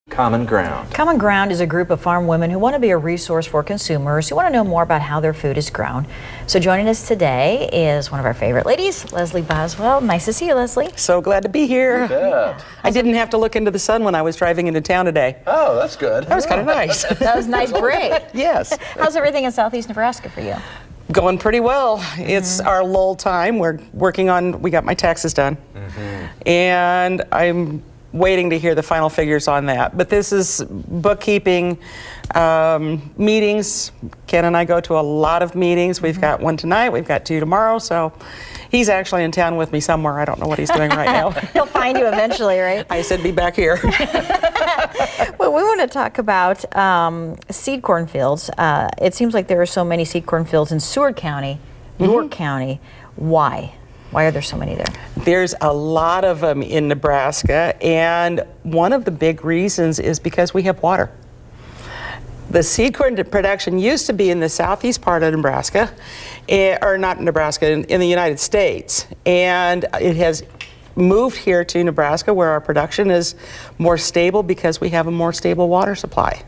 Common Ground. Common Ground is a group of farm women who want to be a resource for consumers who want to know more about how their food is grown. So joining us today is one of our favorite ladies, Leslie Boswell. Nice to see you, Leslie. So glad to be here. Good. I didn't have to look into the sun when I was driving into town today. Oh, that's good. That was kind of nice. That was a nice break. Yes. How's everything in southeast Nebraska for you? Going pretty well. It's our lull time. We're working on, we got my taxes done. And I'm waiting to hear the final figures on that. But this is bookkeeping meetings. Ken and I go to a lot of meetings. We've got one tonight, we've got two tomorrow, so he's actually in town with me somewhere. I don't know what he's doing right now. He'll find you eventually, right? I said be back here. Well, we want to talk about seed corn fields. It seems like there are so many seed corn fields in Seward County, York County. Why? Why are there so many there? There's a lot of them in Nebraska, and one of the big reasons is because we have water. The seed corn production used to be in the southeast part of Nebraska, or not Nebraska, in the United States, and it has moved here to Nebraska where our production is more stable because we have a more stable water supply.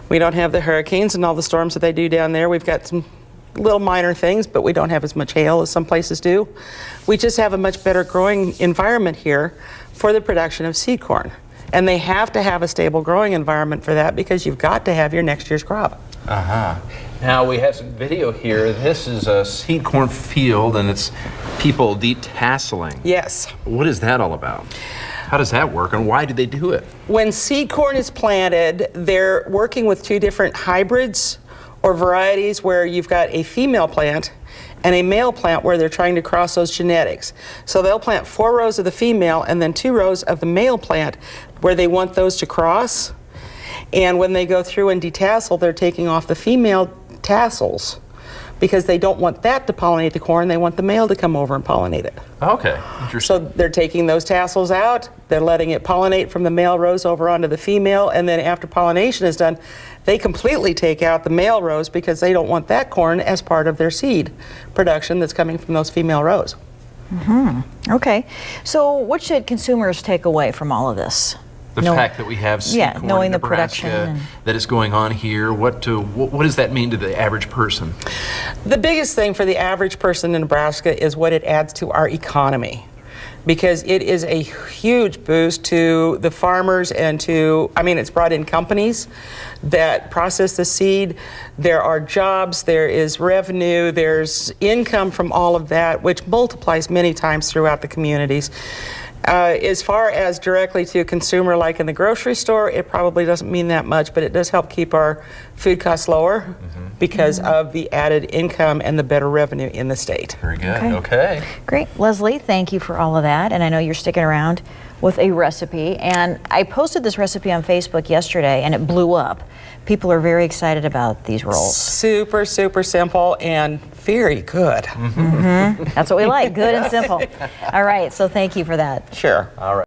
We don't have the hurricanes and all the storms that they do down there. We've got some little minor things, but we don't have as much hail as some places do. We just have a much better growing environment here for the production of seed corn. And they have to have a stable growing environment for that because you've got to have your next year's crop. Now we have some video here. This is a seed corn field and it's people detasseling. Yes. What is that all about? How does that work and why do they do it? When seed corn is planted, they're working with two different hybrids or varieties where you've got a female plant and a male plant where they're trying to cross those genetics. So they'll plant 4 rows of the female and then 2 rows of the male plant where they want those to cross. And when they go through and detassel, they're taking off the female tassels because they don't want that to pollinate the corn. They want the male to come over and pollinate it. Okay, interesting. So they're taking those tassels out, they're letting it pollinate from the male rows over onto the female, and then after pollination is done, they completely take out the male rows because they don't want that corn as part of their seed production that's coming from those female rows. Okay. So what should consumers take away from all of this? The fact that we have seed corn knowing in the Nebraska, production that is going on here, what does that mean to the average person? The biggest thing for the average person in Nebraska is what it adds to our economy, because it is a huge boost to the farmers and to, I mean, it's brought in companies that process the seed. There are jobs, there is revenue, there's income from all of that, which multiplies many times throughout the communities. As far as directly to a consumer like in the grocery store, it probably doesn't mean that much, but it does help keep our food costs lower because of the added income and the better revenue in the state. Very good. Okay. Great. Leslie, thank you for all of that. And I know you're sticking around with a recipe. And I posted this recipe on Facebook yesterday and it blew up. People are very excited about these rolls. Super, super simple and very good. That's what we like, good and simple. All right, so thank you for that. Sure. All right.